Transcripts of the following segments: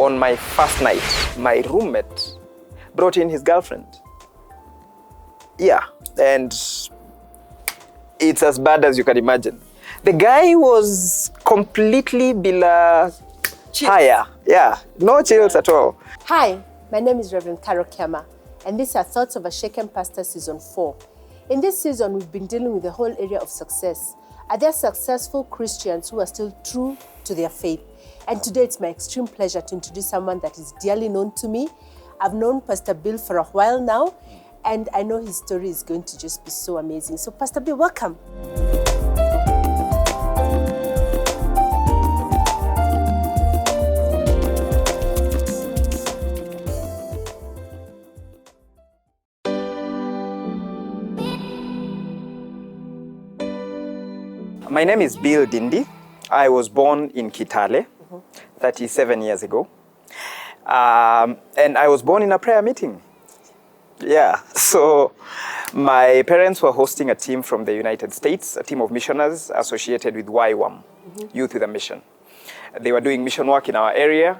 on my first night, my roommate brought in his girlfriend. Yeah, and it's as bad as you can imagine. The guy was completely bila haya. Yeah, no chills at all. Hi, my name is Reverend Carol Kiama, and these are Thoughts of a Shaken Pastor Season 4. In this season, we've been dealing with the whole area of success. Are there successful Christians who are still true to their faith? And today it's my extreme pleasure to introduce someone that is dearly known to me. I've known Pastor Bill for a while now, and I know his story is going to just be so amazing. So Pastor Bill, welcome. My name is Bill Dindi. I was born in Kitale 37 years ago. And I was born in a prayer meeting. Yeah, so my parents were hosting a team from the United States, a team of missionaries associated with YWAM, Youth with a Mission. They were doing mission work in our area,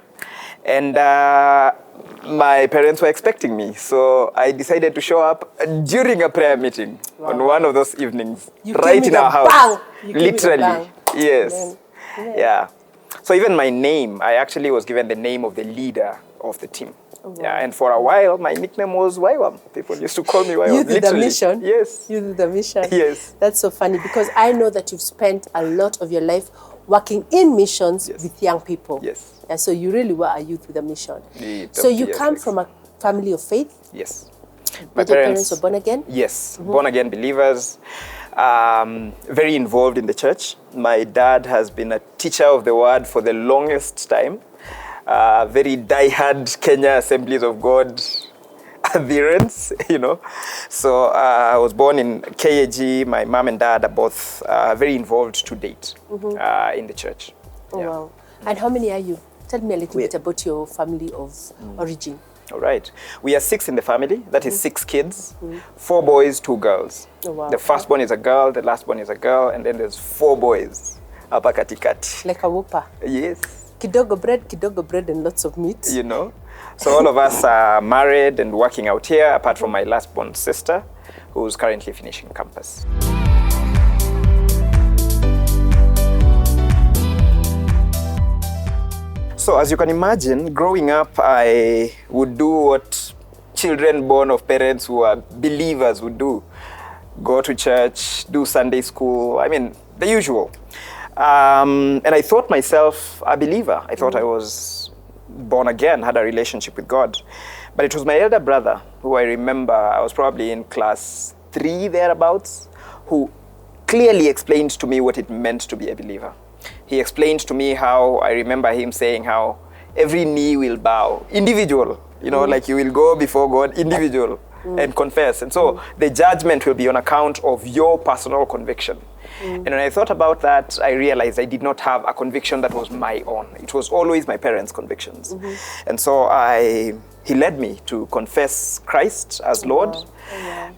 and my parents were expecting me, so I decided to show up during a prayer meeting on one of those evenings, right in our house. Literally, yes. Yeah. So even my name, I actually was given the name of the leader of the team. Oh, wow. Yeah, and for a while, my nickname was YWAM. People used to call me YWAM. Youth with a Mission? Yes. Youth with a Mission? Yes. That's so funny, because I know that you've spent a lot of your life working in missions with young people. Yes. And so you really were a youth with a mission. So you come from a family of faith? Yes. My parents were born again? Yes, born again believers. Very involved in the church. My dad has been a teacher of the word for the longest time. Very diehard Kenya Assemblies of God adherents, you know. So I was born in KAG. My mom and dad are both very involved to date in the church. Oh, yeah. Wow. And how many are you? Tell me a little bit about your family of origin. All right. We are 6 in the family. That is 6 kids, 4 boys, 2 girls. Oh, wow. The first one is a girl, the last one is a girl, and then there's 4 boys. Hapa katikati. Like a whopper. Yes. Kidogo bread and lots of meat. You know. So all of us are married and working out here, apart from my last born sister, who's currently finishing campus. So as you can imagine, growing up, I would do what children born of parents who are believers would do. Go to church, do Sunday school, I mean, the usual. And I thought myself a believer. I thought I was born again, had a relationship with God. But it was my elder brother, who I remember, I was probably in class 3 thereabouts, who clearly explained to me what it meant to be a believer. He explained to me how, I remember him saying how every knee will bow, individual, you know, like you will go before God, individual, and confess. And so the judgment will be on account of your personal conviction. And when I thought about that, I realized I did not have a conviction that was my own. It was always my parents' convictions. And so he led me to confess Christ as Lord.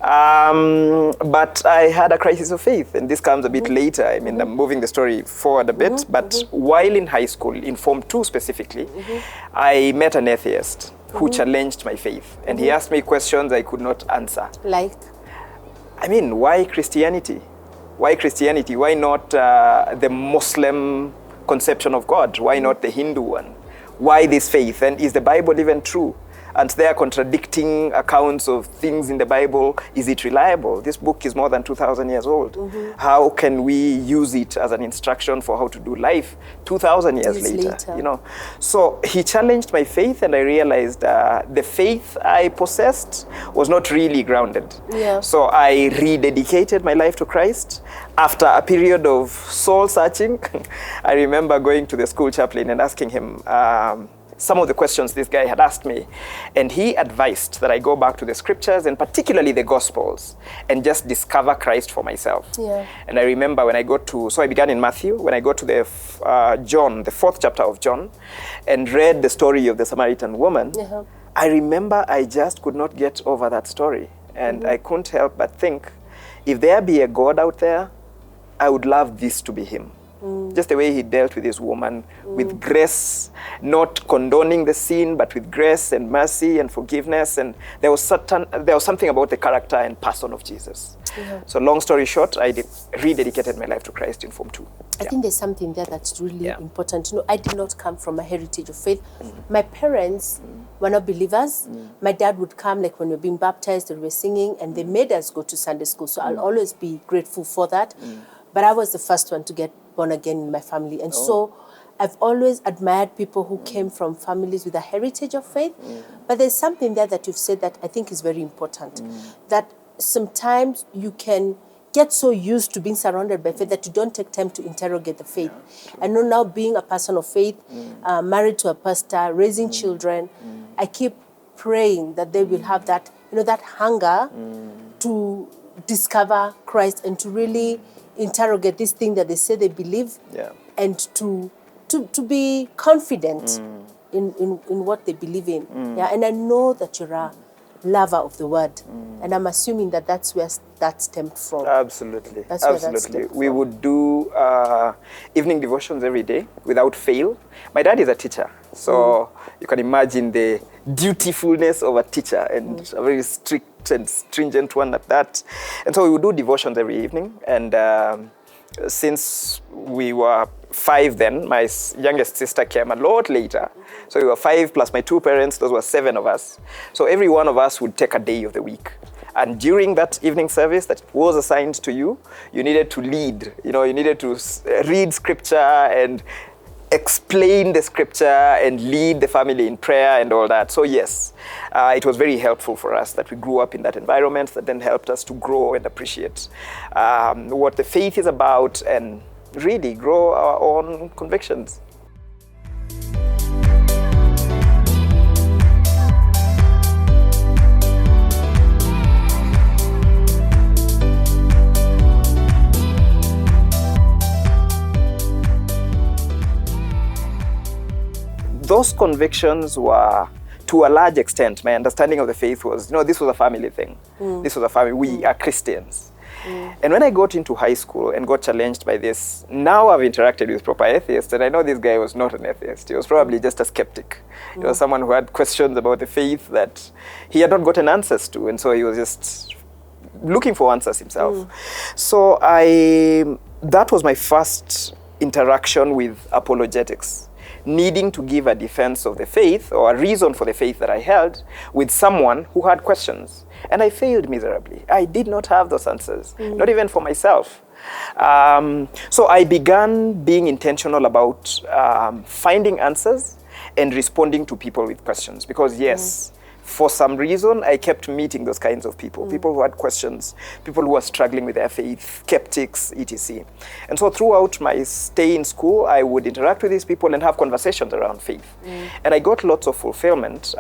But I had a crisis of faith, and this comes a bit later. I mean, I'm moving the story forward a bit, but while in high school, in Form 2 specifically, I met an atheist who challenged my faith, and he asked me questions I could not answer. Like? I mean, why Christianity? Why Christianity? Why not the Muslim conception of God? Why not the Hindu one? Why this faith? And is the Bible even true? And there are contradicting accounts of things in the Bible. Is it reliable? This book is more than 2,000 years old. How can we use it as an instruction for how to do life 2,000 years later? You know? So he challenged my faith, and I realized the faith I possessed was not really grounded. So I rededicated my life to Christ. After a period of soul searching, I remember going to the school chaplain and asking him, some of the questions this guy had asked me, and he advised that I go back to the scriptures, and particularly the Gospels, and just discover Christ for myself. And I remember when I got to, so I began in Matthew, when I got to the John, the 4th chapter of John, and read the story of the Samaritan woman, I remember I just could not get over that story. And I couldn't help but think, if there be a God out there, I would love this to be him. Just the way he dealt with this woman, with grace, not condoning the sin, but with grace and mercy and forgiveness. And there was something about the character and person of Jesus. Yeah. So long story short, I rededicated my life to Christ in Form 2. I think there's something there that's really important. I did not come from a heritage of faith. My parents were not believers. My dad would come, like when we were being baptized and we were singing, and they made us go to Sunday school. So I'll always be grateful for that. But I was the first one to get born again in my family. And so I've always admired people who came from families with a heritage of faith. But there's something there that you've said that I think is very important. That sometimes you can get so used to being surrounded by faith that you don't take time to interrogate the faith. I know now, being a person of faith, married to a pastor, raising children, I keep praying that they will have that, that hunger to discover Christ and to really interrogate this thing that they say they believe, and to be confident in what they believe in. And I know that you're a lover of the word, and I'm assuming that that's where that stemmed from. Absolutely. That's where Absolutely. that stemmed We from. would do evening devotions every day without fail. My dad is a teacher, so you can imagine the dutifulness of a teacher, and a very strict and stringent one at that. And so we would do devotions every evening, and since we were 5 then, my youngest sister came a lot later. So we were 5 plus my 2 parents, those were 7 of us. So every one of us would take a day of the week. And during that evening service that was assigned to you, you needed to lead. You needed to read scripture and explain the scripture and lead the family in prayer and all that. So yes, it was very helpful for us that we grew up in that environment that then helped us to grow and appreciate what the faith is about and really grow our own convictions. Those convictions were, to a large extent, my understanding of the faith was, this was a family thing. This was a family. We are Christians. And when I got into high school and got challenged by this, now I've interacted with proper atheists, and I know this guy was not an atheist. He was probably just a skeptic. He was someone who had questions about the faith that he had not gotten answers to, and so he was just looking for answers himself. So that was my first interaction with apologetics, needing to give a defense of the faith or a reason for the faith that I held with someone who had questions. And I failed miserably. I did not have those answers, not even for myself. So I began being intentional about finding answers and responding to people with questions. Because yes, for some reason, I kept meeting those kinds of people, people who had questions, people who were struggling with their faith, skeptics, etc. And so throughout my stay in school, I would interact with these people and have conversations around faith. And I got lots of fulfillment,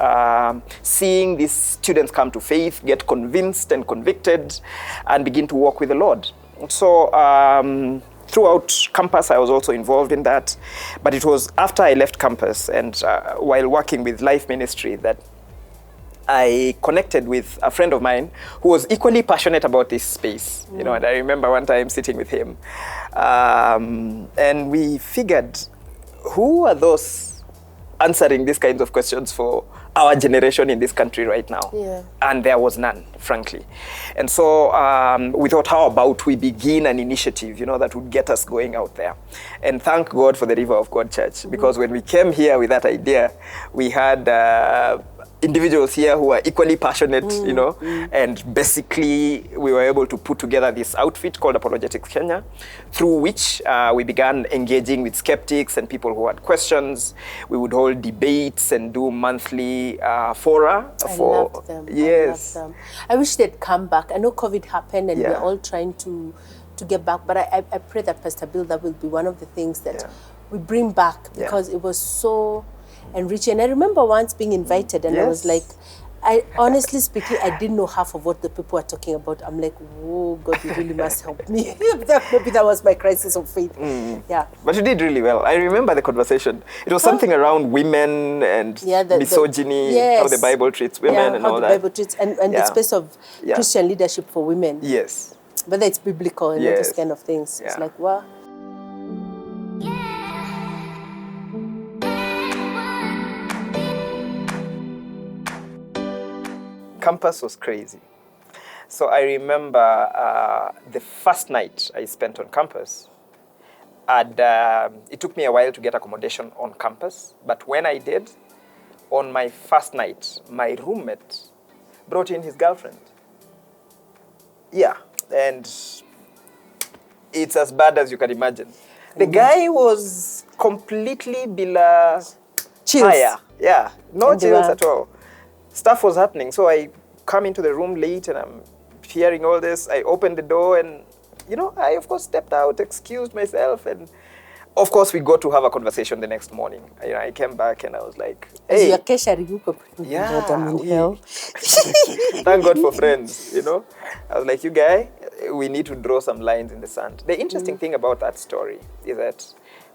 seeing these students come to faith, get convinced and convicted, and begin to walk with the Lord. So throughout campus, I was also involved in that. But it was after I left campus and while working with Life Ministry that I connected with a friend of mine who was equally passionate about this space, and I remember one time sitting with him, and we figured, who are those answering these kinds of questions for our generation in this country right now? And there was none, frankly. And so we thought, how about we begin an initiative, that would get us going out there? And thank God for the River of God Church, because when we came here with that idea, we had individuals here who are equally passionate, and basically we were able to put together this outfit called Apologetics Kenya, through which we began engaging with skeptics and people who had questions. We would hold debates and do monthly fora. I love them. Yes. I love them. I wish they'd come back. I know COVID happened and we're all trying to get back, but I pray that Pastor Bill, that will be one of the things that we bring back, because it was so enriching. And I remember once being invited and I was like, honestly speaking, I didn't know half of what the people were talking about. I'm like, whoa, God, you really must help me. Maybe that was my crisis of faith. Yeah. But you did really well. I remember the conversation. It was something around women and misogyny, how the Bible treats women and all that. How the Bible treats, and the space of Christian leadership for women. Yes. Whether it's biblical and all those kind of things. It's like, wow. campus was crazy. So I remember the first night I spent on campus, and it took me a while to get accommodation on campus. But when I did, on my first night, my roommate brought in his girlfriend. Yeah, and it's as bad as you can imagine. The guy was completely bila Chills. fire. Yeah, no And they chills were- at all. Stuff was happening. So I come into the room late and I'm hearing all this. I opened the door and, I of course stepped out, excused myself, and of course we got to have a conversation the next morning. I came back and I was like, As hey, your kesha riguko. Yeah, Lord, I'm in we- hell. thank God for friends, I was like, you guy, we need to draw some lines in the sand. The interesting thing about that story is that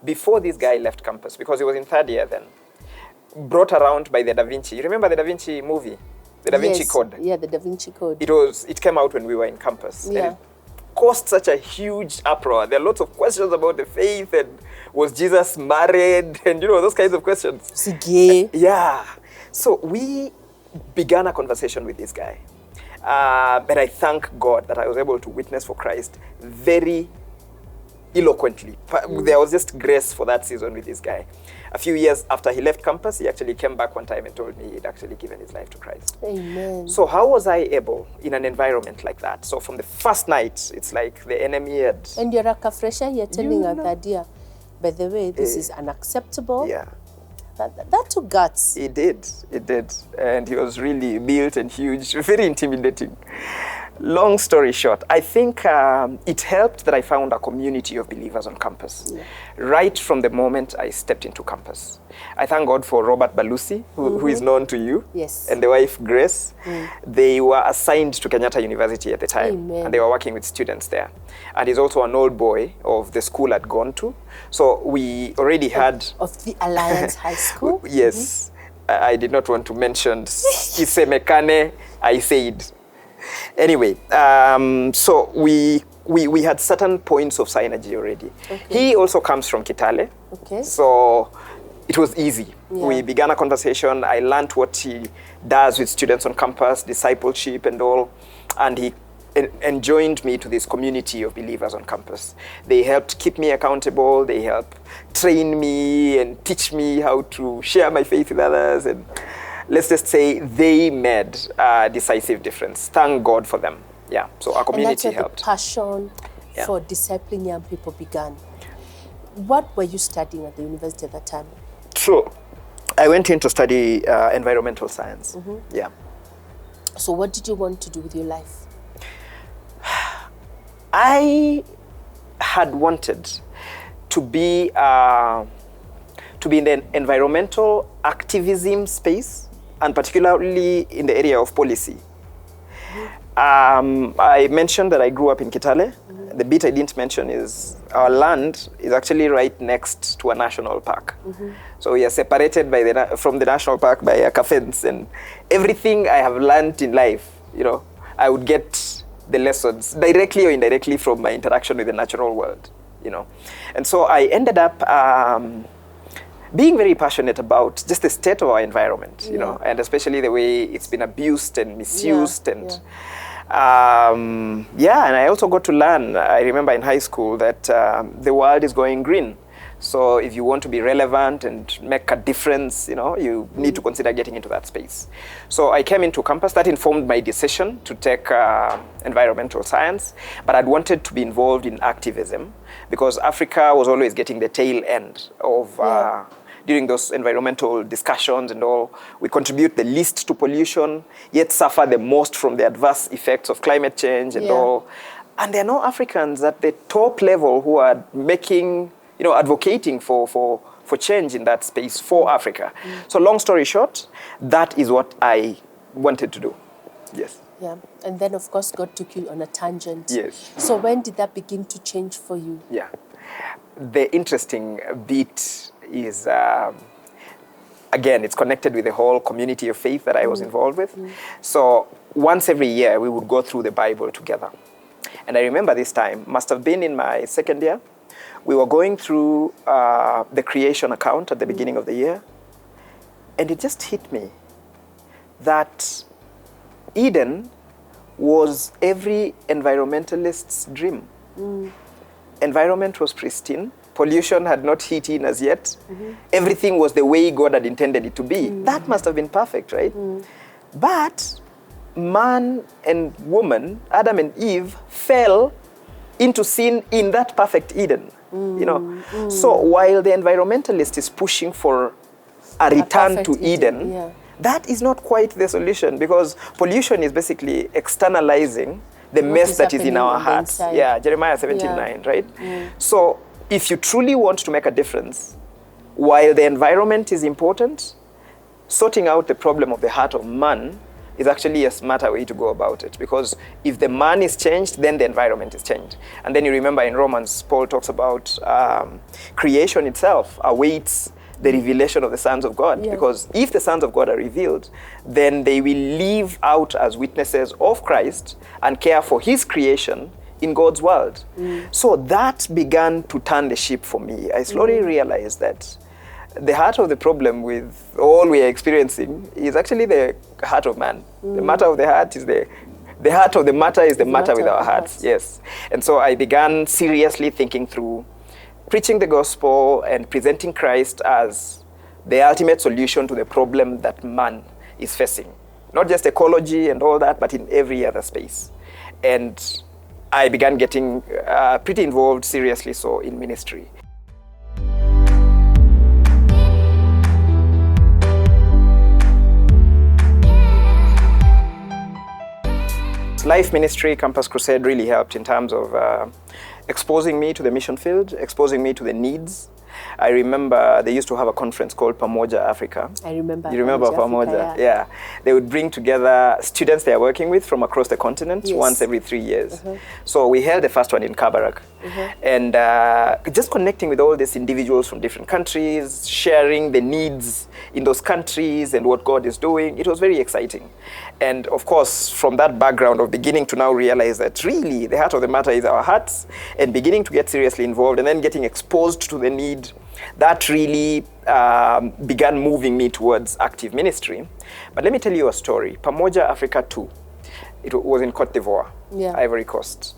before this guy left campus, because he was in third year then, brought around by the Da Vinci. You remember the Da Vinci movie? The Da Vinci Yes. Code? Yeah, the Da Vinci Code. It came out when we were in campus. Yeah. And it caused such a huge uproar. There are lots of questions about the faith and was Jesus married and those kinds of questions. Sige. Yeah. So we began a conversation with this guy. But I thank God that I was able to witness for Christ very eloquently. There was just grace for that season with this guy. A few years after he left campus, he actually came back one time and told me he'd actually given his life to Christ. Amen. So how was I able in an environment like that? So from the first night, it's like the enemy had... And you're a fresher, you're telling You her know. that, dear, by the way, this is unacceptable. Yeah. That took guts. It did. And he was really built and huge, very intimidating. Long story short, I think it helped that I found a community of believers on campus. Yeah. Right from the moment I stepped into campus. I thank God for Robert Balusi, who is known to you, Yes. and the wife Grace. They were assigned to Kenyatta University at the time, Amen. and they were working with students there. And he's also an old boy of the school I'd gone to. So we already had... Of the Alliance High School? Yes. I did not want to mention Isemekane, I said. Anyway, so we had certain points of synergy already. Okay. He also comes from Kitale. Okay. So it was easy. Yeah. We began a conversation. I learned what he does with students on campus, discipleship and all. And he enjoined me to this community of believers on campus. They helped keep me accountable. They helped train me and teach me how to share my faith with others. And let's just say they made a decisive difference. Thank God for them. Yeah, so our And community that's where helped. the passion Yeah. for discipling young people began. What were you studying at the university at that time? So I went in to study environmental science. Yeah. So what did you want to do with your life? I had wanted to be in the environmental activism space, and particularly in the area of policy. I mentioned that I grew up in Kitale. The bit I didn't mention is our land is actually right next to a national park. So we are separated from the national park by a fence, and everything I have learned in life, I would get the lessons directly or indirectly from my interaction with the natural world, And so I ended up being very passionate about just the state of our environment, and especially the way it's been abused and misused. And I also got to learn, I remember in high school, that the world is going green. So if you want to be relevant and make a difference, you need to consider getting into that space. So I came into campus. That informed my decision to take environmental science, but I'd wanted to be involved in activism because Africa was always getting the tail end of during those environmental discussions and all. We contribute the least to pollution, yet suffer the most from the adverse effects of climate change and all. And there are no Africans at the top level who are making, advocating for change in that space for Africa. So long story short, that is what I wanted to do. Yes. Yeah, and then of course God took you on a tangent. Yes. So when did that begin to change for you? Yeah. The interesting bit is, again, it's connected with the whole community of faith that I was involved with. So once every year, we would go through the Bible together. And I remember this time, must have been in my second year, we were going through the creation account at the beginning of the year. And it just hit me that Eden was every environmentalist's dream. Environment was pristine. Pollution had not hit in as yet. Everything was the way God had intended it to be. That must have been perfect, right? But man and woman, Adam and Eve, fell into sin in that perfect Eden. You know, so while the environmentalist is pushing for a return to Eden, that is not quite the solution, because pollution is basically externalizing the mess that is in our hearts. Yeah, Jeremiah 17:9, right? So if you truly want to make a difference, while the environment is important, sorting out the problem of the heart of man is actually a smarter way to go about it. Because if the man is changed, then the environment is changed. And then you remember in Romans, Paul talks about creation itself awaits the revelation of the sons of God. Because if the sons of God are revealed, then they will live out as witnesses of Christ and care for his creation in God's world. So that began to turn the ship for me. I slowly realized that the heart of the problem with all we are experiencing is actually the heart of man. The matter of the heart is the heart of the matter is the matter with our hearts. Yes. And so I began seriously thinking through preaching the gospel and presenting Christ as the ultimate solution to the problem that man is facing. Not just ecology and all that, but in every other space. And I began getting pretty involved, seriously so, in ministry. Life Ministry Campus Crusade really helped in terms of exposing me to the mission field, exposing me to the needs. I remember they used to have a conference called Pamoja Africa. I remember. You remember Pamoja? Yeah. They would bring together students they are working with from across the continent once every 3 years. So we held the first one in Kabarak. And just connecting with all these individuals from different countries, sharing the needs in those countries and what God is doing. It was very exciting. And of course, from that background of beginning to now realize that really the heart of the matter is our hearts, and beginning to get seriously involved and then getting exposed to the need, that really began moving me towards active ministry. But let me tell you a story. Pamoja Africa 2, it was in Cote d'Ivoire, Ivory Coast.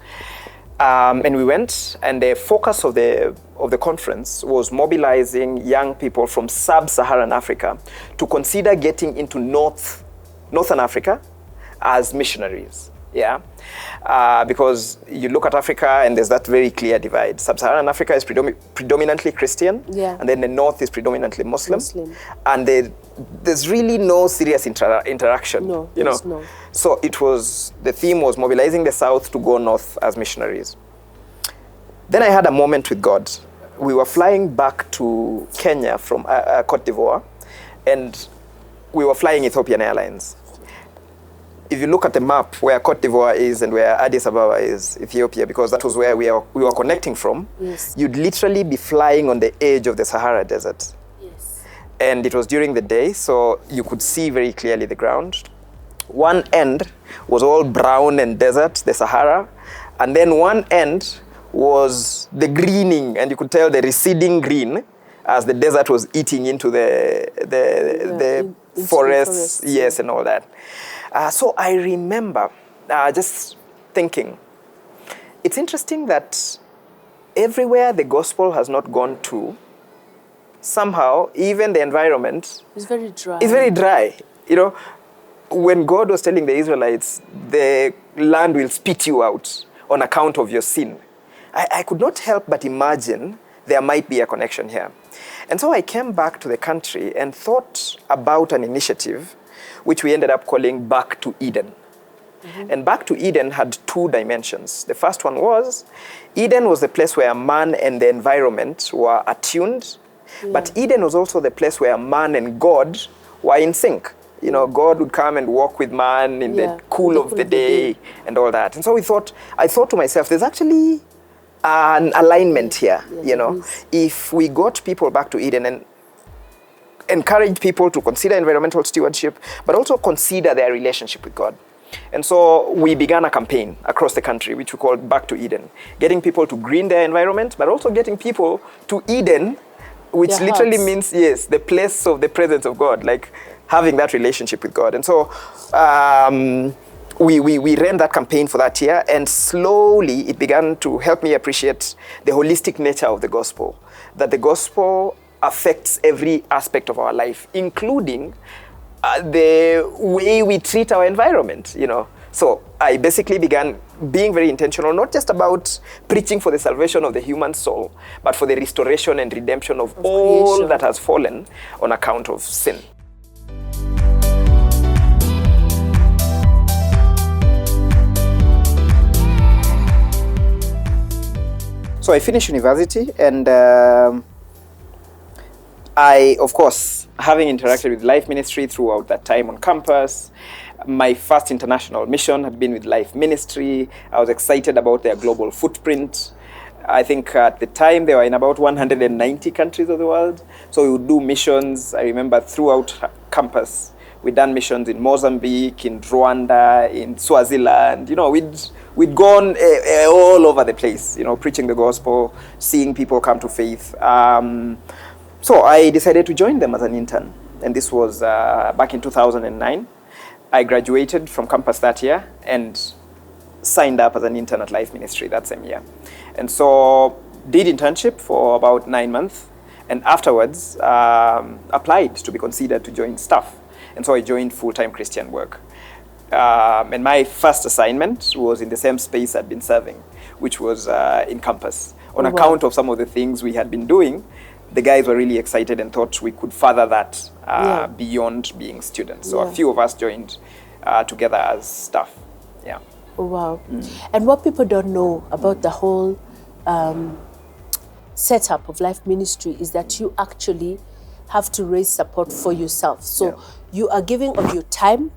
And we went, and the focus of the conference was mobilizing young people from sub-Saharan Africa to consider getting into Northern Africa as missionaries. Because you look at Africa and there's that very clear divide. Sub-Saharan Africa is predominantly Christian, and then the north is predominantly Muslim. And there's really no serious interaction. No, you know? No. So the theme was mobilizing the south to go north as missionaries. Then I had a moment with God. We were flying back to Kenya from Cote d'Ivoire, and we were flying Ethiopian Airlines. If you look at the map where Cote d'Ivoire is and where Addis Ababa is, Ethiopia, because that was where we were connecting from, you'd literally be flying on the edge of the Sahara Desert. And it was during the day, so you could see very clearly the ground. One end was all brown and desert, the Sahara, and then one end was the greening, and you could tell the receding green as the desert was eating into the forests, and all that. So I remember just thinking, it's interesting that everywhere the gospel has not gone to, somehow, even the environment is very dry. It's very dry. You know, when God was telling the Israelites, the land will spit you out on account of your sin, I could not help but imagine there might be a connection here. And so I came back to the country and thought about an initiative which we ended up calling Back to Eden. And Back to Eden had two dimensions. The first one was, Eden was the place where man and the environment were attuned, but Eden was also the place where man and God were in sync. You know, God would come and walk with man in the cool of the day and all that. And so I thought to myself, there's actually an alignment here, you know. If we got people back to Eden and encourage people to consider environmental stewardship, but also consider their relationship with God. And so we began a campaign across the country, which we called Back to Eden, getting people to green their environment, but also getting people to Eden, which their literally hearts. means, the place of the presence of God, like having that relationship with God. And so we ran that campaign for that year, and slowly it began to help me appreciate the holistic nature of the gospel, that the gospel affects every aspect of our life, including the way we treat our environment, you know. So I basically began being very intentional, not just about preaching for the salvation of the human soul, but for the restoration and redemption of all creation that has fallen on account of sin. So I finished university, and I, of course, having interacted with Life Ministry throughout that time on campus, my first international mission had been with Life Ministry. I was excited about their global footprint. I think at the time they were in about 190 countries of the world. So we would do missions, I remember, throughout campus. We'd done missions in Mozambique, in Rwanda, in Swaziland. You know, we'd gone all over the place, you know, preaching the gospel, seeing people come to faith. So I decided to join them as an intern. And this was back in 2009. I graduated from campus that year and signed up as an intern at Life Ministry that same year. And so did internship for about 9 months, and afterwards applied to be considered to join staff. And so I joined full-time Christian work. And my first assignment was in the same space I'd been serving, which was in campus. On account of some of the things we had been doing, the guys were really excited and thought we could further that beyond being students. So a few of us joined together as staff. Yeah. Oh, wow. And what people don't know about the whole setup of Life Ministry is that you actually have to raise support for yourself. So you are giving of your time,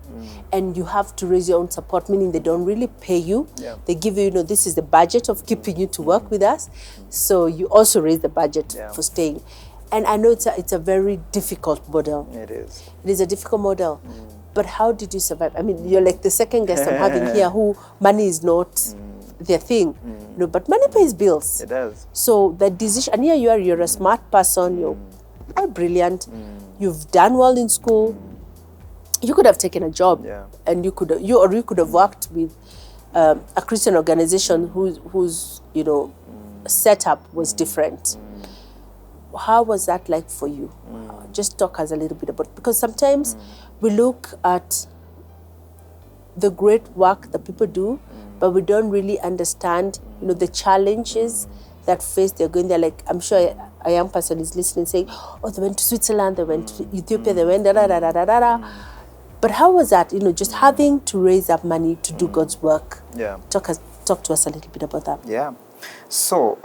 and you have to raise your own support, meaning they don't really pay you. They give you, you know, this is the budget of keeping you to work with us. So you also raise the budget for staying. And I know it's a very difficult model. It is. It is a difficult model. But how did you survive? I mean, you're like the second guest I'm having here who money is not their thing. No, but money pays bills. It does. So the decision, and here you are, you're a smart person, you're quite brilliant, you've done well in school. You could have taken a job, and you could have worked with a Christian organization whose you know setup was different. How was that like for you? Just talk us a little bit about, because sometimes we look at the great work that people do, but we don't really understand, you know, the challenges that face. They're going there, like, I'm sure a young person is listening saying, oh, they went to Switzerland, they went to Ethiopia, they went da-da-da-da-da-da. But how was that, you know, just having to raise up money to do God's work? Talk to us a little bit about that. Yeah. So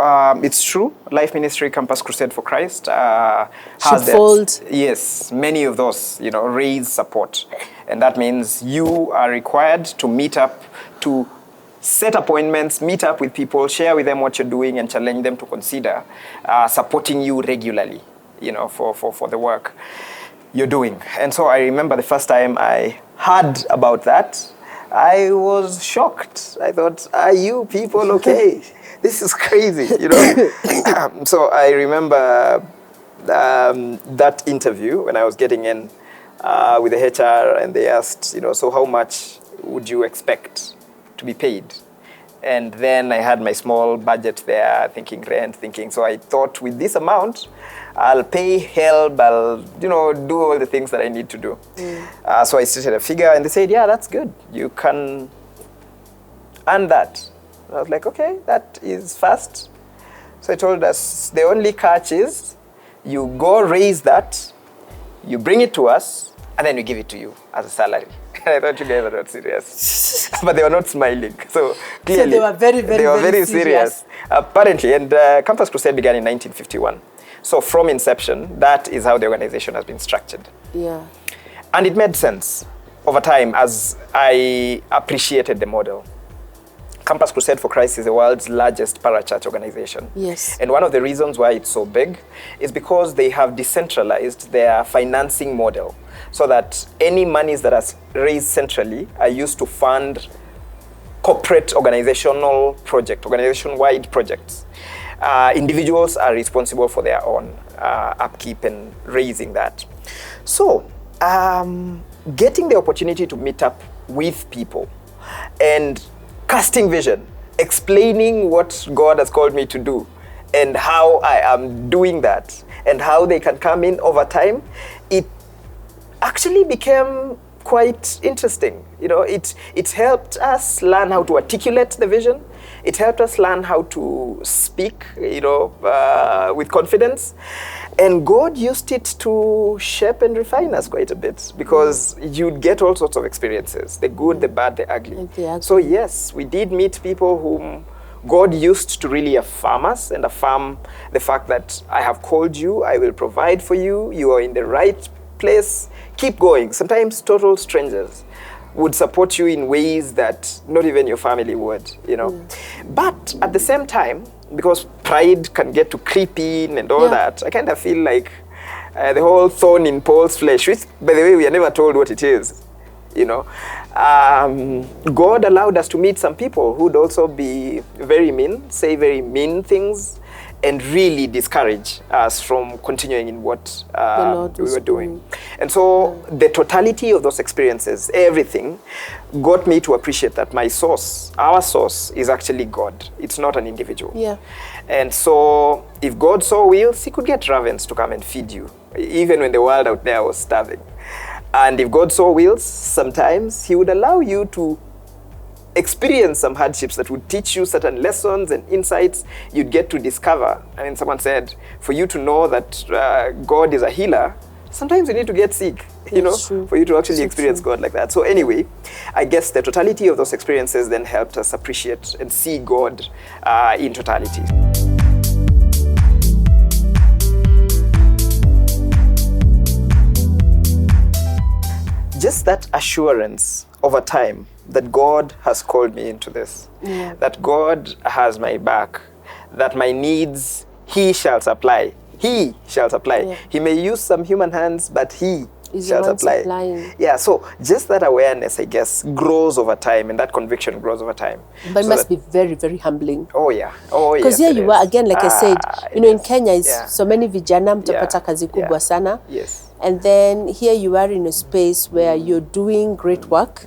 it's true. Life Ministry Campus Crusade for Christ has that. Yes, many of those, you know, raise support, and that means you are required to meet up, to set appointments, meet up with people, share with them what you're doing, and challenge them to consider supporting you regularly, you know, for the work you're doing. And so I remember the first time I heard about that, I was shocked. I thought, are you people okay? This is crazy, you know? So I remember that interview when I was getting in with the HR, and they asked, you know, so how much would you expect to be paid? And then I had my small budget there, thinking rent, so I thought, with this amount, I'll pay help, I'll, you know, do all the things that I need to do. So I stated a figure, and they said, yeah, that's good. You can earn that. And I was like, okay, that is fast. So I told us, the only catch is you go raise that, you bring it to us, and then we give it to you as a salary. I thought you guys were not serious. But they were not smiling. So clearly, so they were very serious. Apparently, and Campus Crusade began in 1951. So from inception, that is how the organization has been structured. Yeah. And it made sense over time as I appreciated the model. Campus Crusade for Christ is the world's largest parachurch organization. Yes. And one of the reasons why it's so big is because they have decentralized their financing model, so that any monies that are raised centrally are used to fund corporate organization-wide projects. Individuals are responsible for their own upkeep and raising that. So, getting the opportunity to meet up with people, and casting vision, explaining what God has called me to do and how I am doing that and how they can come in over time, it actually became quite interesting. You know, it helped us learn how to articulate the vision. It helped us learn how to speak, you know, with confidence. And God used it to shape and refine us quite a bit, because you'd get all sorts of experiences, the good, the bad, the ugly. So yes, we did meet people whom God used to really affirm us and affirm the fact that I have called you, I will provide for you, you are in the right place, keep going. Sometimes total strangers would support you in ways that not even your family would, you know. But at the same time, because pride can get to creep in and all that, I kind of feel like the whole thorn in Paul's flesh, which, by the way, we are never told what it is, you know. God allowed us to meet some people who'd also be very mean, say very mean things, and really discourage us from continuing in what we were doing. And so the totality of those experiences, everything, got me to appreciate that my source, our source, is actually God. It's not an individual. Yeah. And so if God so wills, he could get ravens to come and feed you, even when the world out there was starving. And if God so wills, sometimes he would allow you to experience some hardships that would teach you certain lessons and insights you'd get to discover. I mean, someone said, for you to know that God is a healer, sometimes you need to get sick, you know, for you to actually experience God like that. So anyway, I guess the totality of those experiences then helped us appreciate and see God in totality. Just that assurance over time that God has called me into this, that God has my back, that my needs he shall supply. He shall supply. He may use some human hands, but he shall supply. Yeah, so just that awareness, I guess, grows over time, and that conviction grows over time. But so it must be very, very humbling. Oh yeah. Oh yeah. Because here you are again, like I said, you know, in Kenya, is so many vijana mtapata kazi kubwa sana. Yes. And then here you are in a space where you're doing great work.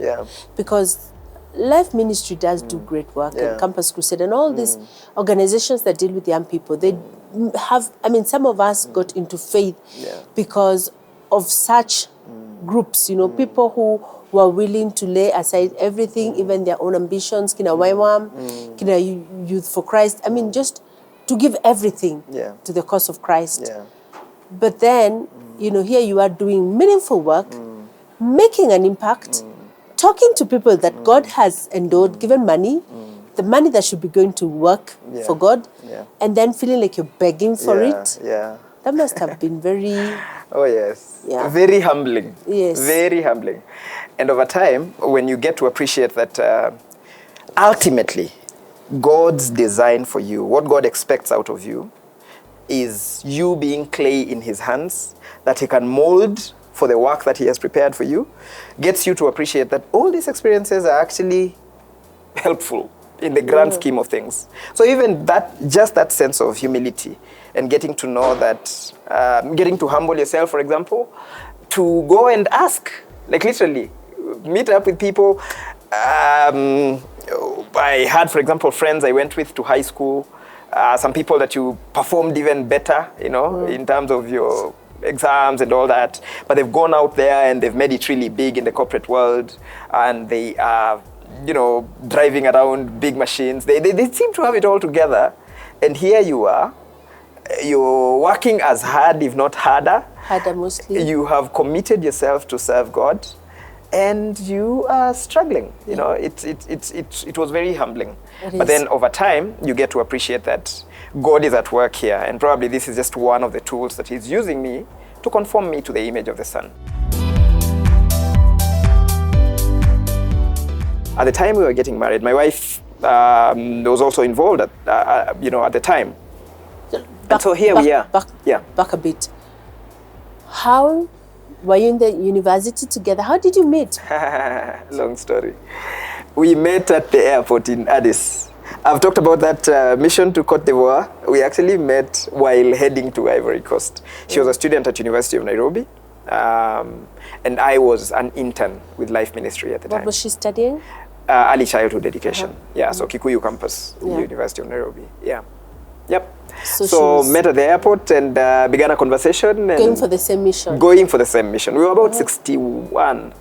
Because Life Ministry does do great work, and Campus Crusade and all these organizations that deal with young people, they have, I mean, some of us got into faith because of such groups, you know, people who were willing to lay aside everything, even their own ambitions, Kina YWAM, Kina Youth for Christ, I mean, just to give everything to the cause of Christ. But then, you know, here you are doing meaningful work, making an impact, talking to people that God has endowed, given money, the money that should be going to work for God, and then feeling like you're begging for it. That must have been very... Oh, yes. Very humbling. Yes. Very humbling. And over time, when you get to appreciate that ultimately, God's design for you, what God expects out of you, is you being clay in his hands that he can mold for the work that he has prepared for you, gets you to appreciate that all these experiences are actually helpful in the grand scheme of things. So even that, just that sense of humility and getting to know that, getting to humble yourself, for example, to go and ask, like literally, meet up with people. I had, for example, friends I went with to high school, some people that you performed even better, you know, in terms of your exams and all that, but they've gone out there and they've made it really big in the corporate world, and they are, you know, driving around big machines. They seem to have it all together, and here you are, you're working as hard, if not harder. Harder mostly. You have committed yourself to serve God, and you are struggling. You know, it was very humbling. But then over time, you get to appreciate that God is at work here, and probably this is just one of the tools that he's using me to conform me to the image of the Son. At the time we were getting married, my wife was also involved at, you know, at the time. And so here we are. Back a bit. How were you in the university together? How did you meet? Long story. We met at the airport in Addis. I've talked about that mission to Cote d'Ivoire. We actually met while heading to Ivory Coast. She was a student at University of Nairobi, and I was an intern with Life Ministry at the time. What was she studying? Early childhood education. Yeah, so Kikuyu campus, University of Nairobi. Yeah. Yep. So met at the airport and began a conversation. And going for the same mission. Going for the same mission. We were about 41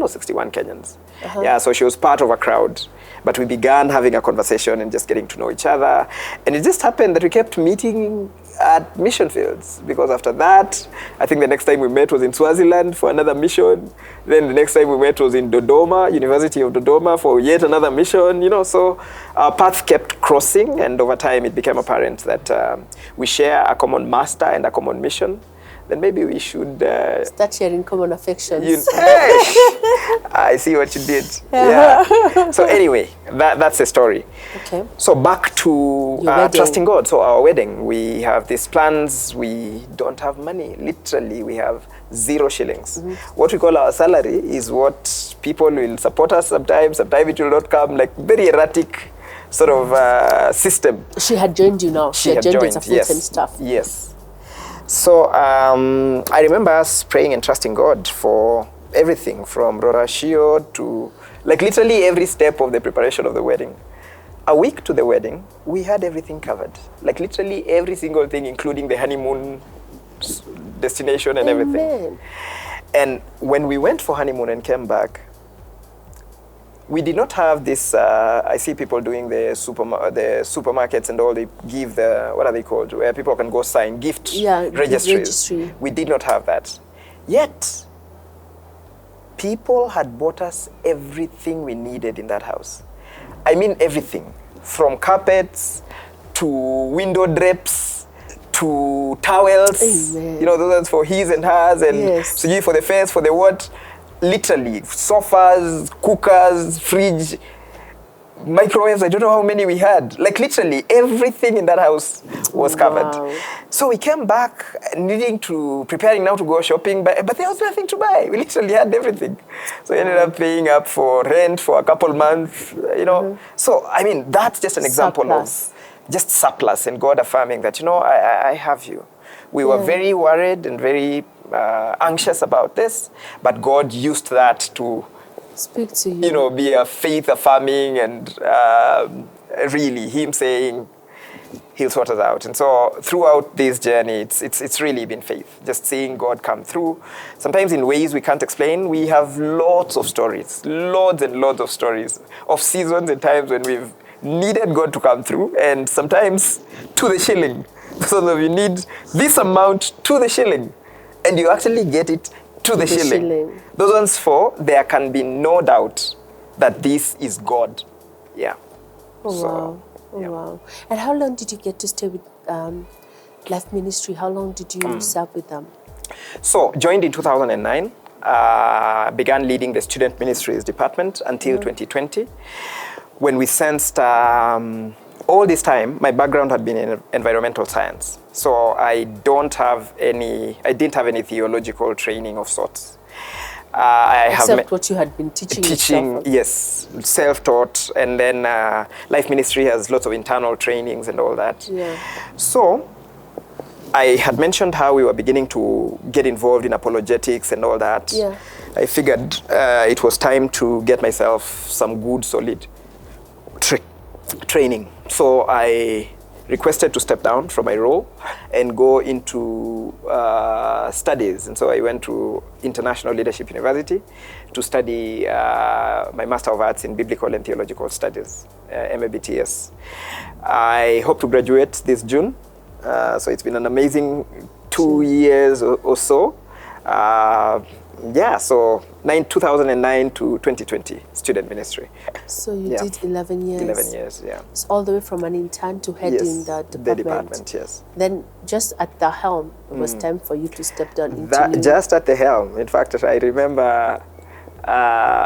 or 61 Kenyans. Yeah, so she was part of a crowd. But we began having a conversation and just getting to know each other. And it just happened that we kept meeting at mission fields, because after that, I think the next time we met was in Swaziland for another mission. Then the next time we met was in Dodoma, University of Dodoma, for yet another mission, you know. So our paths kept crossing, and over time it became apparent that we share a common master and a common mission. Then maybe we should start sharing common affections. I see what you did. Yeah. So anyway, that's the story. Okay. So back to trusting God. So our wedding, we have these plans. We don't have money. Literally, we have 0 shillings. What we call our salary is what people will support us sometimes. Sometimes it will not come. Like very erratic sort of system. She had joined you now. She had joined as a full-time staff. Yes. So I remember us praying and trusting God for everything from Rorashio to like literally every step of the preparation of the wedding. A week to the wedding, we had everything covered. Like literally every single thing, including the honeymoon destination and everything. And when we went for honeymoon and came back, we did not have this, I see people doing the supermarkets and all, they give the, what are they called, where people can go sign gift registries. We did not have that. Yet, people had bought us everything we needed in that house. I mean everything, from carpets to window drapes to towels. Amen. You know, those are for his and hers, and so you for the face, for the what. Literally, sofas, cookers, fridge, microwaves, I don't know how many we had. Like literally, everything in that house was covered. So we came back preparing now to go shopping, but there was nothing to buy. We literally had everything. So we ended up paying up for rent for a couple months, you know. So, I mean, that's just an example of just surplus and God affirming that, you know, I have you. We were very worried and very anxious about this, but God used that to speak to you. You know, be a faith affirming and really Him saying He'll sort us out. And so throughout this journey, it's really been faith, just seeing God come through. Sometimes in ways we can't explain. We have lots of stories, loads and loads of stories of seasons and times when we've needed God to come through, and sometimes to the shilling. So that we need this amount to the shilling, and you actually get it to the shilling. Those ones there can be no doubt that this is God. Yeah. Wow. Wow. And how long did you get to stay with Life Ministry? How long did you serve with them? So, joined in 2009, began leading the student ministries department until 2020, when we sensed all this time, my background had been in environmental science. So I didn't have any theological training of sorts. Except what you had been teaching yes, self-taught. And then Life Ministry has lots of internal trainings and all that. Yeah. So I had mentioned how we were beginning to get involved in apologetics and all that. Yeah. I figured it was time to get myself some good, solid training. So I requested to step down from my role and go into studies. And so I went to International Leadership University to study my Master of Arts in Biblical and Theological Studies, MABTS. I hope to graduate this June. So it's been an amazing 2 years or so. So 2009 to 2020, student ministry. So you did 11 years? 11 years, yeah. So all the way from an intern to heading the department? The department, yes. Then just at the helm, it was time for you to step down into just at the helm. In fact, I remember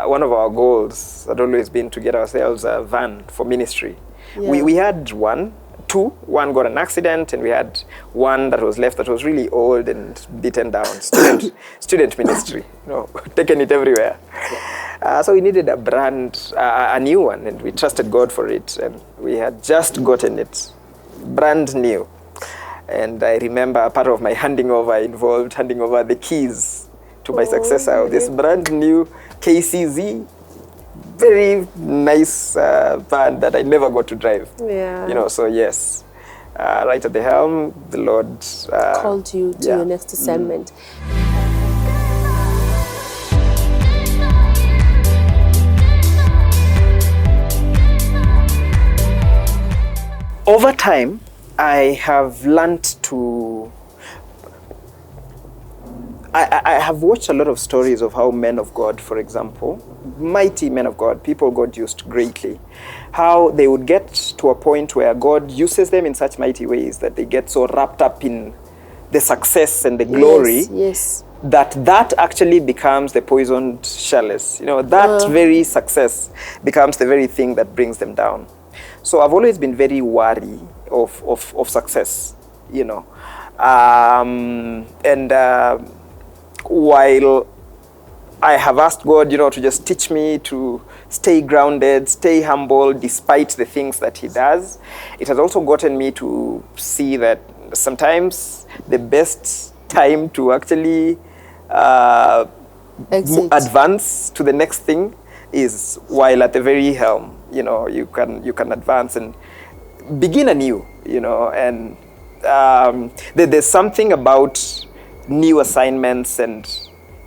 one of our goals had always been to get ourselves a van for ministry. Yeah. We had two. One got an accident, and we had one that was left that was really old and beaten down. Student ministry, taking it everywhere. So we needed a new one, and we trusted God for it. And we had just gotten it, brand new. And I remember part of my handing over involved handing over the keys to my successor of this brand new KCZ very nice van that I never got to drive. Yeah. You know, so yes, right at the helm, the Lord called you to your next assignment. Over time, I have learned to... I have watched a lot of stories of how men of God, for example, mighty men of God, people God used greatly, how they would get to a point where God uses them in such mighty ways that they get so wrapped up in the success and the glory, yes. that actually becomes the poisoned chalice. You know, that very success becomes the very thing that brings them down. So I've always been very wary of success, you know. While I have asked God, you know, to just teach me to stay grounded, stay humble, despite the things that He does, it has also gotten me to see that sometimes the best time to actually advance to the next thing is while at the very helm. You know, you can advance and begin anew, you know, and there's something about new assignments and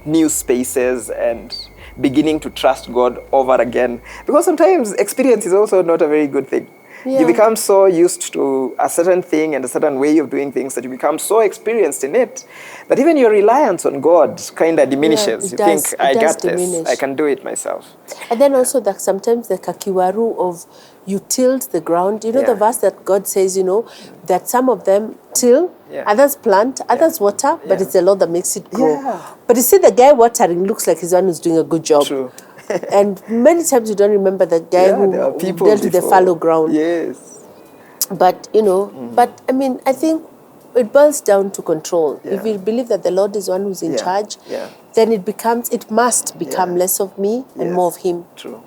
new spaces and beginning to trust God over again, because sometimes experience is also not a very good thing. You become so used to a certain thing and a certain way of doing things that you become so experienced in it that even your reliance on God kind of diminishes. You think, I got this, I can do it myself. And then also that sometimes the kakiwaru of you tilled the ground. You know the verse that God says, you know, that some of them till, others plant, others water, but it's the Lord that makes it grow. But you see, the guy watering looks like he's the one who's doing a good job. True. And many times you don't remember the guy who dealt with the fallow ground. Yes. But, you know, but I mean, I think it boils down to control. If we believe that the Lord is one who's in charge, then it must become less of me and more of Him. True.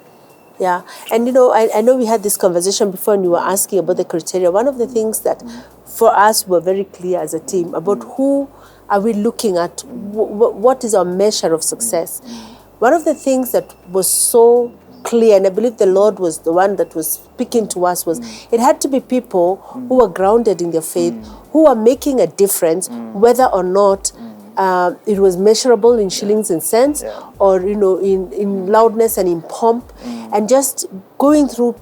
Yeah. And, you know, I know we had this conversation before and you were asking about the criteria. One of the things that for us were very clear as a team about who are we looking at, what is our measure of success. One of the things that was so clear, and I believe the Lord was the one that was speaking to us, was it had to be people who were grounded in their faith, who are making a difference, whether or not it was measurable in shillings and cents, or, you know, in loudness and in pomp, and just going through,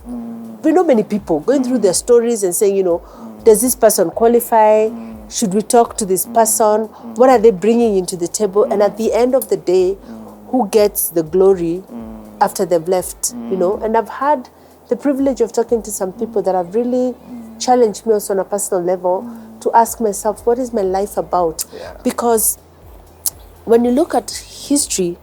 we know many people, going through their stories and saying, you know, does this person qualify? Should we talk to this person? What are they bringing into the table? And at the end of the day, who gets the glory after they've left, you know? And I've had the privilege of talking to some people that have really challenged me also on a personal level to ask myself, what is my life about? Because when you look at history,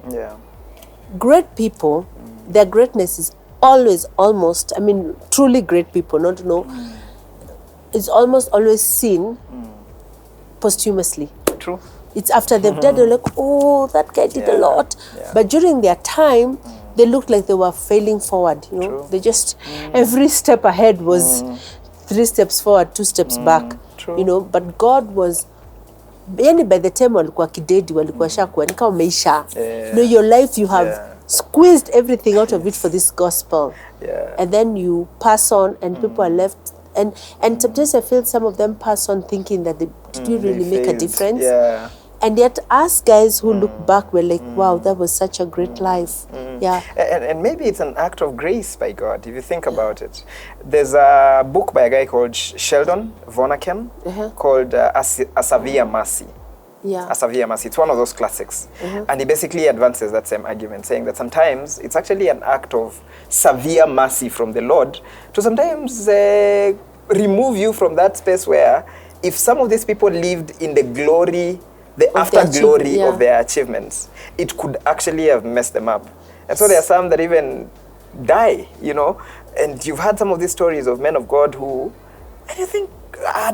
great people, their greatness is always almost, I mean, truly great people, not to know, it's almost always seen posthumously. True. It's after they've died, they're like, oh, that guy did a lot. But during their time, they looked like they were failing forward. You know, they just, every step ahead was 3 steps forward, 2 steps back. You know, but God was, yani by the time walikuwa kidedi, walikuwa shakuwa, nika umeisha. You know, your life, you have squeezed everything out of it for this gospel. And then you pass on and people are left. And sometimes I feel some of them pass on thinking that did we really make a difference? And yet us guys who look back, we're like, wow, that was such a great life. And maybe it's an act of grace by God, if you think about it. There's a book by a guy called Sheldon Vonnegut called A Severe Mercy. A Severe Mercy. It's one of those classics. And he basically advances that same argument, saying that sometimes it's actually an act of severe mercy from the Lord to sometimes remove you from that space where if some of these people lived in the glory, the afterglory of their achievements, it could actually have messed them up. And so there are some that even die, you know. And you've had some of these stories of men of God who, and you think,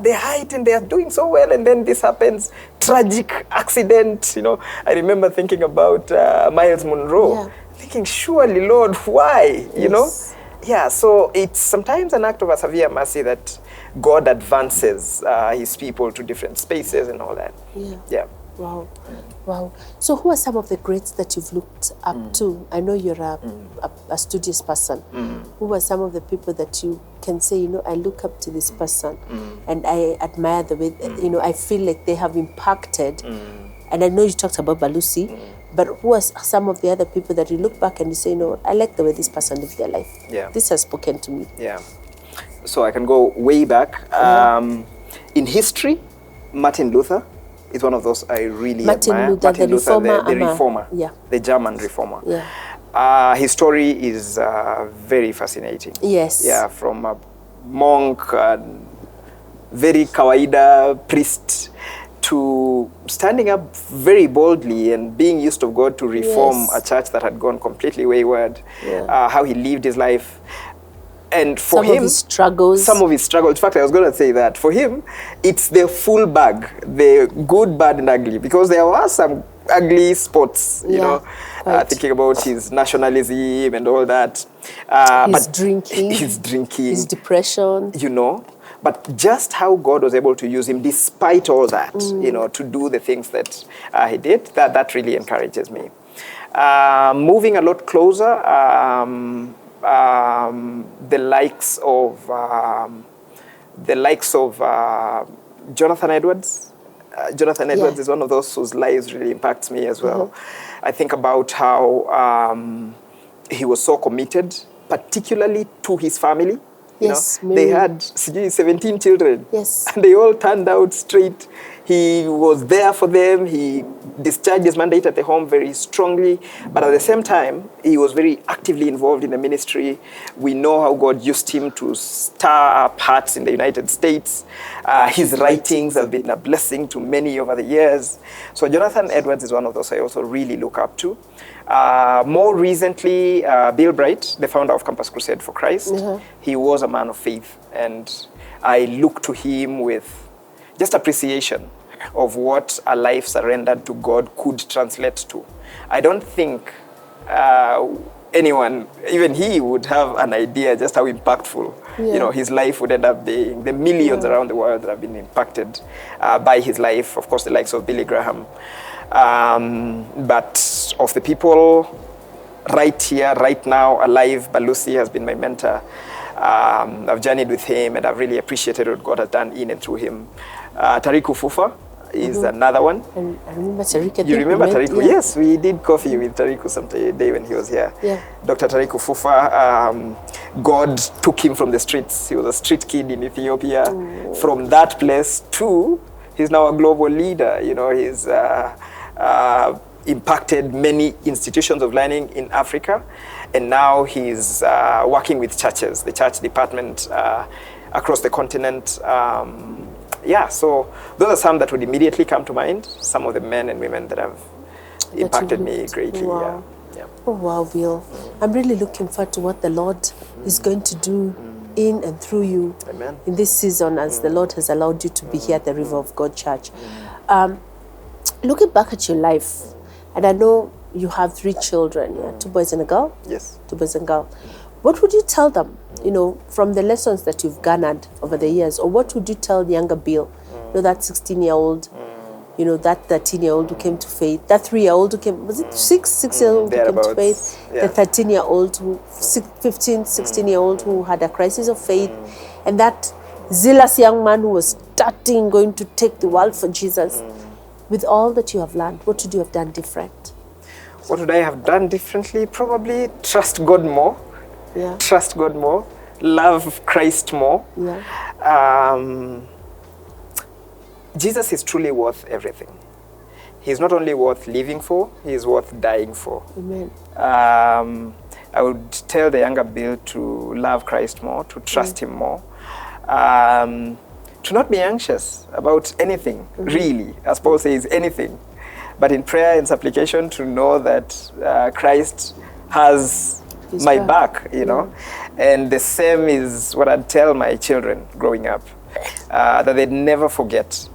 they height and they are doing so well, and then this happens, tragic accident, you know. I remember thinking about Miles Monroe, thinking, surely, Lord, why, you know? So it's sometimes an act of a severe mercy that God advances His people to different spaces and all that. Wow. Wow. So who are some of the greats that you've looked up to? I know you're a studious person. Who are some of the people that you can say, you know, I look up to this person and I admire the way, you know, I feel like they have impacted. And I know you talked about Balusi, but who are some of the other people that you look back and you say, no, I like the way this person lived their life. Yeah. This has spoken to me. Yeah. So I can go way back. In history, Martin Luther is one of those I really admire. Martin Luther, the reformer, yeah. the German reformer. Yeah. His story is very fascinating. Yes. Yeah, from a monk, very kawaida priest, to standing up very boldly and being used of God to reform a church that had gone completely wayward. How he lived his life. And for him, some of his struggles. In fact, I was going to say that for him, it's the full bag, the good, bad, and ugly. Because there were some ugly spots, you know, thinking about his nationalism and all that. His drinking, his depression, you know. But just how God was able to use him, despite all that, you know, to do the things that he did, that really encourages me. Moving a lot closer. The likes of Jonathan Edwards. Jonathan Edwards is one of those whose lives really impacts me as well. I think about how he was so committed, particularly to his family. Yes, you know, they had 17 children. Yes. And they all turned out straight. He was there for them. He discharged his mandate at the home very strongly. But at the same time, he was very actively involved in the ministry. We know how God used him to stir up hearts in the United States. His writings have been a blessing to many over the years. So Jonathan Edwards is one of those I also really look up to. More recently, Bill Bright, the founder of Campus Crusade for Christ, he was a man of faith. And I look to him with just appreciation of what a life surrendered to God could translate to. I don't think anyone, even he, would have an idea just how impactful you know, his life would end up being. The millions around the world that have been impacted by his life, of course, the likes of Billy Graham. But of the people right here, right now, alive, Balusi has been my mentor. I've journeyed with him and I've really appreciated what God has done in and through him. Tariku Fufa is another one. And I remember Tariku. You remember Tariku? Yeah. Yes, we did coffee with Tariku some day when he was here. Yeah. Dr. Tariku Fufa, God took him from the streets. He was a street kid in Ethiopia. From that place to, he's now a global leader. You know, he's impacted many institutions of learning in Africa. And now he's working with churches, the church department across the continent. Yeah, so those are some that would immediately come to mind. Some of the men and women that have impacted me greatly. Wow. Yeah. Oh, wow, Bill. I'm really looking forward to what the Lord is going to do in and through you in this season as the Lord has allowed you to be here at the River of God Church. Looking back at your life, and I know you have 3 children, 2 boys and a girl? Yes. 2 boys and a girl. What would you tell them, you know, from the lessons that you've garnered over the years? Or what would you tell the younger Bill, you know, that 16-year-old, you know, that 13-year-old who came to faith, that 3-year-old who came, was it 6-year-old who came to faith, the 13-year-old, 15, 16-year-old who had a crisis of faith, and that zealous young man who was going to take the world for Jesus. With all that you have learned, what would you have done different? What would I have done differently? Probably trust God more. Yeah. Trust God more. Love Christ more. Yeah. Jesus is truly worth everything. He's not only worth living for, he's worth dying for. Amen. I would tell the younger Bill to love Christ more, to trust him more, to not be anxious about anything, really, as Paul says, anything. But in prayer and supplication, to know that Christ has my back, you know. And the same is what I'd tell my children growing up, that they'd never forget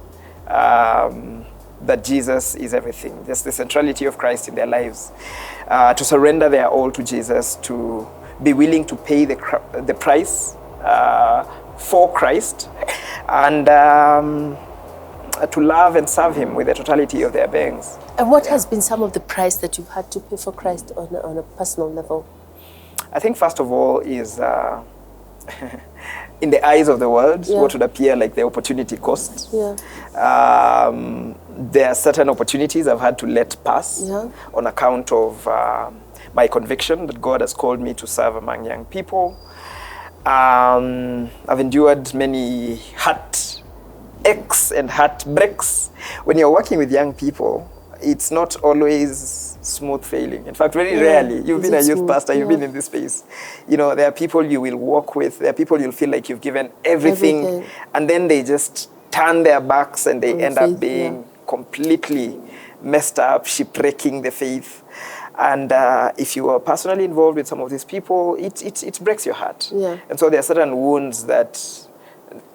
that Jesus is everything, just the centrality of Christ in their lives, to surrender their all to Jesus, to be willing to pay the price for Christ, and to love and serve him with the totality of their beings. And what has been some of the price that you've had to pay for Christ on a personal level? I think first of all is in the eyes of the world, what would appear like the opportunity cost. Yeah. There are certain opportunities I've had to let pass on account of my conviction that God has called me to serve among young people. I've endured many heartaches and heartbreaks. When you're working with young people, it's not always smooth sailing. In fact, very rarely. You've been a youth pastor, you've been in this space. You know, there are people you will walk with, there are people you'll feel like you've given everything. And then they just turn their backs and they end up being completely messed up, shipwrecking the faith. And if you are personally involved with some of these people, it breaks your heart. And so there are certain wounds that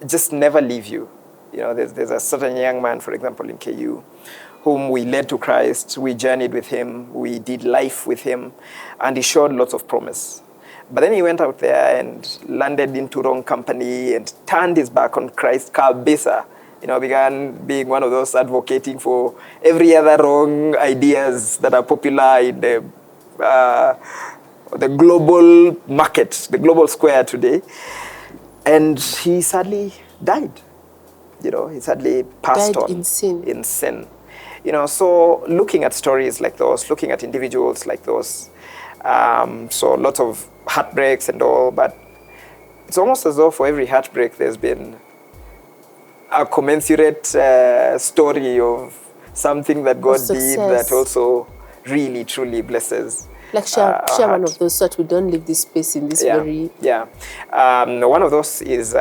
just never leave you. You know, there's a certain young man, for example, in KU, whom we led to Christ. We journeyed with him. We did life with him. And he showed lots of promise. But then he went out there and landed into wrong company and turned his back on Christ. Kabisa, you know, began being one of those advocating for every other wrong ideas that are popular in the global market, the global square today. And he sadly died. You know, he sadly passed on. In sin. You know, so looking at stories like those, looking at individuals like those, so lots of heartbreaks and all, but it's almost as though for every heartbreak there's been a commensurate story of something that God did that also really, truly blesses. Like share one of those so that we don't leave this space in this very... One of those is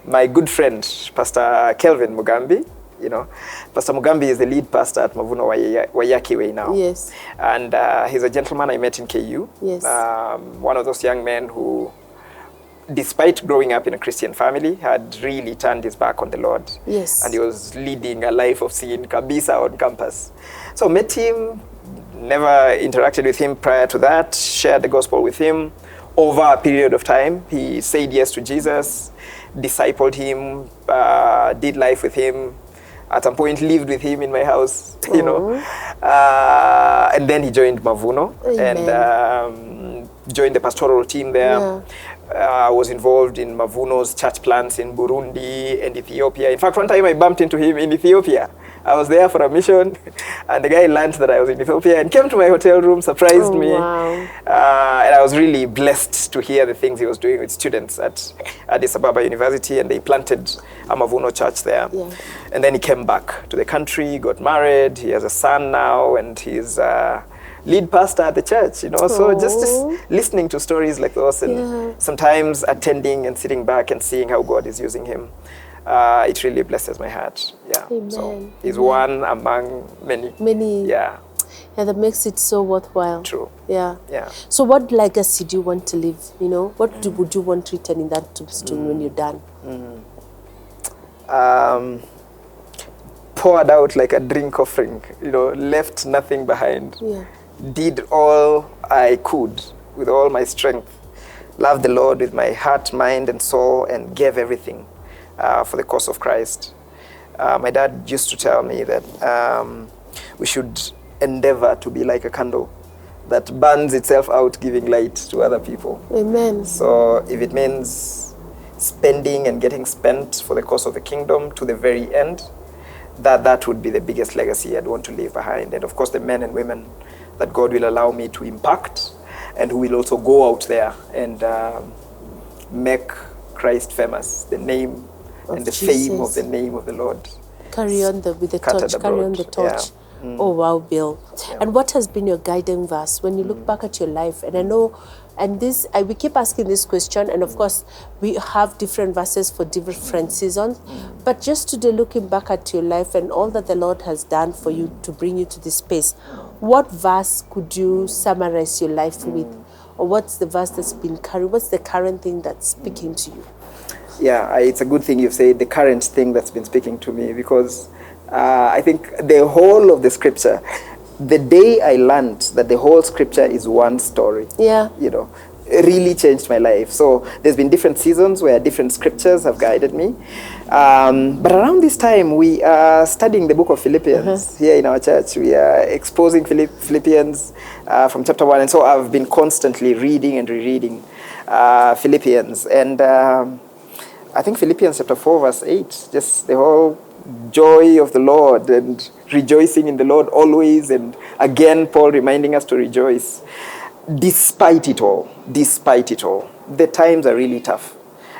my good friend, Pastor Kelvin Mugambi. You know, Pastor Mugambi is the lead pastor at Mavuno Wayaki Way now. Yes. And he's a gentleman I met in KU. Yes. One of those young men who, despite growing up in a Christian family, had really turned his back on the Lord. Yes. And he was leading a life of sin, kabisa, on campus. So met him, never interacted with him prior to that, shared the gospel with him. Over a period of time, he said yes to Jesus, discipled him, did life with him. At some point, lived with him in my house, you know. And then he joined Mavuno and joined the pastoral team there. Was involved in Mavuno's church plants in Burundi and Ethiopia. In fact, one time I bumped into him in Ethiopia. I was there for a mission, and the guy learned that I was in Ethiopia and came to my hotel room, surprised me. Wow. And I was really blessed to hear the things he was doing with students at Addis Ababa University, and they planted a Mavuno church there. And then he came back to the country, got married, he has a son now, and he's lead pastor at the church, you know. So just listening to stories like those and sometimes attending and sitting back and seeing how God is using him, it really blesses my heart. Amen. So he's one among many. Yeah, that makes it so worthwhile. True. Yeah. So what legacy do you want to leave? You know, what would you want written in that tombstone when you're done? Poured out like a drink offering, you know, left nothing behind. Did all I could with all my strength. Loved the Lord with my heart, mind, and soul, and gave everything for the cause of Christ. My dad used to tell me that we should endeavor to be like a candle that burns itself out, giving light to other people. Amen. So if it means spending and getting spent for the cause of the kingdom to the very end, that would be the biggest legacy I'd want to leave behind. And of course, the men and women that God will allow me to impact, and who will also go out there and make Christ famous, the name and the fame of the name of the Lord. Carry on with the torch, carry on the torch. Oh, wow, Bill. And what has been your guiding verse when you look back at your life? And I know, and we keep asking this question, and of course, we have different verses for different seasons. But just today, looking back at your life and all that the Lord has done for you to bring you to this space, what verse could you summarize your life with? Or what's the verse that's been carried? What's the current thing that's speaking to you? Yeah, it's a good thing you've said the current thing that's been speaking to me, because I think the whole of the scripture, the day I learned that the whole scripture is one story, you know, really changed my life. So there's been different seasons where different scriptures have guided me. But around this time, we are studying the book of Philippians here in our church. We are exposing Philippians from chapter 1. And so I've been constantly reading and rereading Philippians. And I think Philippians chapter 4, verse 8, just the whole joy of the Lord and rejoicing in the Lord always. And again, Paul reminding us to rejoice. Despite it all, the times are really tough,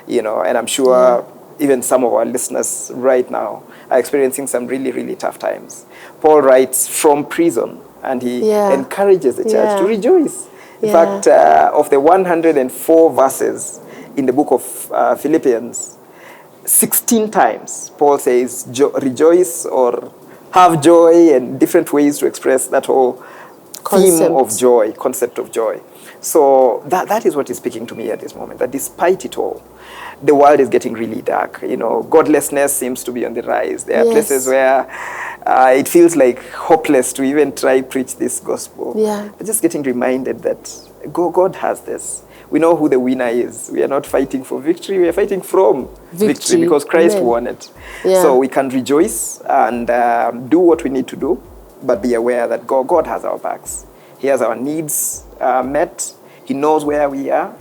and I'm sure even some of our listeners right now are experiencing some really, really tough times. Paul writes from prison, and he encourages the church to rejoice. In fact, of the 104 verses in the book of Philippians, 16 times Paul says rejoice or have joy, and different ways to express that whole concept of joy. So that is what is speaking to me at this moment, that despite it all, the world is getting really dark. Godlessness seems to be on the rise. There are places where it feels like hopeless to even try preach this gospel. But just getting reminded that God has this. We know who the winner is. We are not fighting for victory. We are fighting from victory because Christ won it. So we can rejoice and do what we need to do, but be aware that God has our backs. He has our needs met. He knows where we are.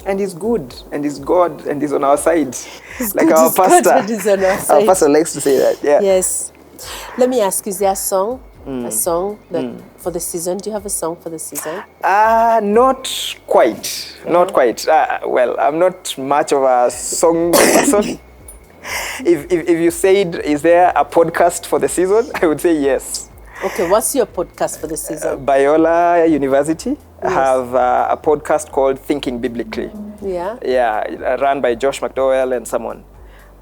And He's good. And He's God. And He's on our side. Like our pastor. Our pastor likes to say that. Yes. Let me ask, is there a song? A song that for the season? Do you have a song for the season? Not quite. Not quite. Well, I'm not much of a song person. If you said, is there a podcast for the season? I would say yes. Okay, what's your podcast for the season? Biola University have a podcast called Thinking Biblically. Yeah, run by Josh McDowell and someone.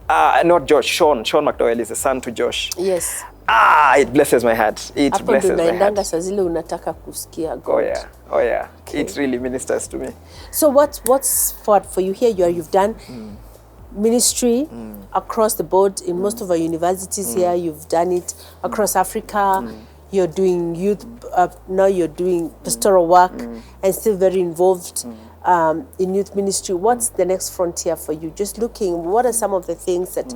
Not Josh, Sean McDowell is the son to Josh. Yes. It blesses my heart. It blesses my heart. Oh yeah. Okay. It really ministers to me. So what's for you here? You've done ministry across the board in most of our universities here. You've done it across Africa. You're doing youth, now you're doing pastoral work and still very involved in youth ministry. What's the next frontier for you? Just looking, what are some of the things that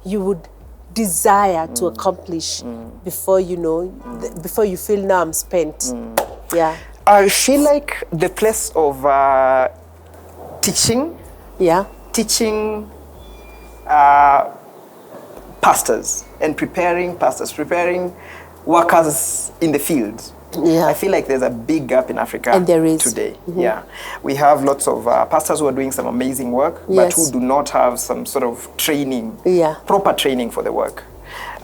you would desire to accomplish before before you feel now I'm spent? Yeah. I feel like the place of teaching. Yeah. Teaching pastors and preparing workers in the field. Yeah. I feel like there's a big gap in Africa and there is. Today. Yeah. We have lots of pastors who are doing some amazing work, but who do not have some sort of training, proper training for the work.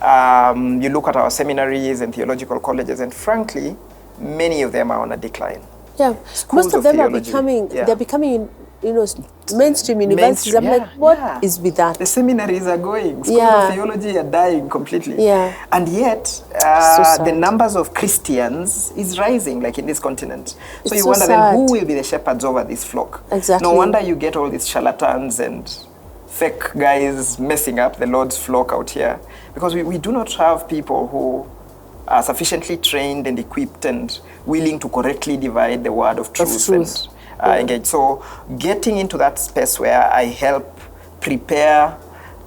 You look at our seminaries and theological colleges, and frankly, many of them are on a decline. Yeah. Most of them are becoming, they're becoming mainstream universities. I'm like, what is with that? The seminaries are going. Schools of theology are dying completely. Yeah. And yet, the numbers of Christians is rising, like in this continent. So you wonder then, who will be the shepherds over this flock? Exactly. No wonder you get all these charlatans and fake guys messing up the Lord's flock out here. Because we do not have people who are sufficiently trained and equipped and willing to correctly divide the word of truth. And engage. So getting into that space where I help prepare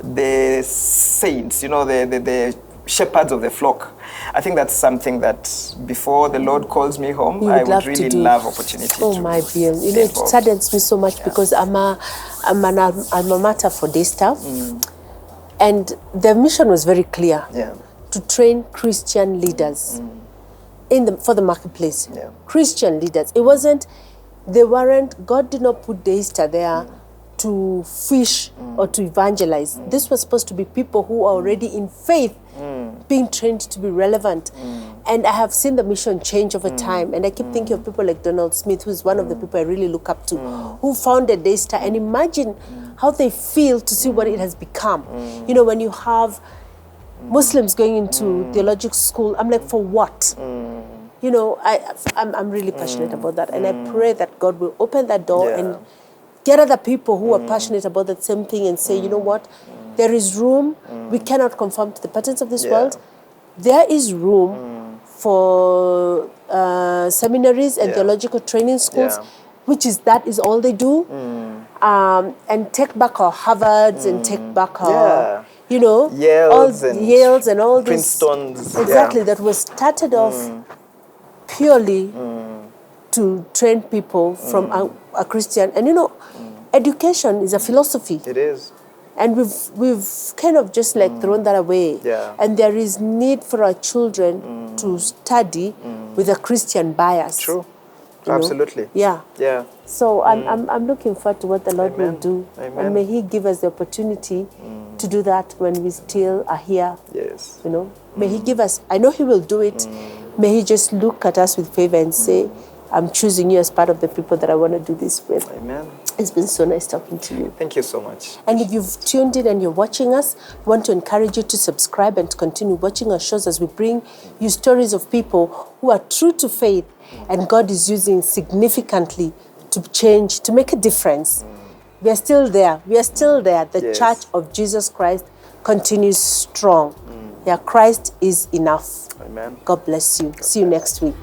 the saints, the shepherds of the flock. I think that's something that before the Lord calls me home, I would really love opportunity to. Oh my dear, it saddens me so much because I'm an alma mater for day staff, and the mission was very clear to train Christian leaders for the marketplace. Christian leaders. It wasn't. God did not put Daystar there to fish or to evangelize. This was supposed to be people who are already in faith, being trained to be relevant. And I have seen the mission change over time. And I keep thinking of people like Donald Smith, who's one of the people I really look up to, who founded Daystar. And imagine how they feel to see what it has become. When you have Muslims going into theological school, I'm like, for what? I'm really passionate about that. And I pray that God will open that door and get other people who are passionate about that same thing and say, you know what, there is room. We cannot conform to the patterns of this world. There is room for seminaries and theological training schools. that is all they do, and take back our Harvards and take back our, you know, Yales and all these Princetons. Exactly, that was started off purely to train people from a Christian. And you know, education is a philosophy. It is. And we've kind of just like thrown that away. Yeah. And there is need for our children to study with a Christian bias. True. You know? Absolutely. Yeah. Yeah. So I'm looking forward to what the Lord will do. Amen. And may He give us the opportunity to do that when we still are here. Yes. You know, may He give us, I know He will do it. May He just look at us with favor and say, I'm choosing you as part of the people that I want to do this with. Amen. It's been so nice talking to you. Thank you so much. And if you've tuned in and you're watching us, we want to encourage you to subscribe and to continue watching our shows as we bring you stories of people who are true to faith and God is using significantly to change, to make a difference. We are still there. We are still there. The Church of Jesus Christ continues strong. Yeah, Christ is enough. Amen. God bless you. See you next week.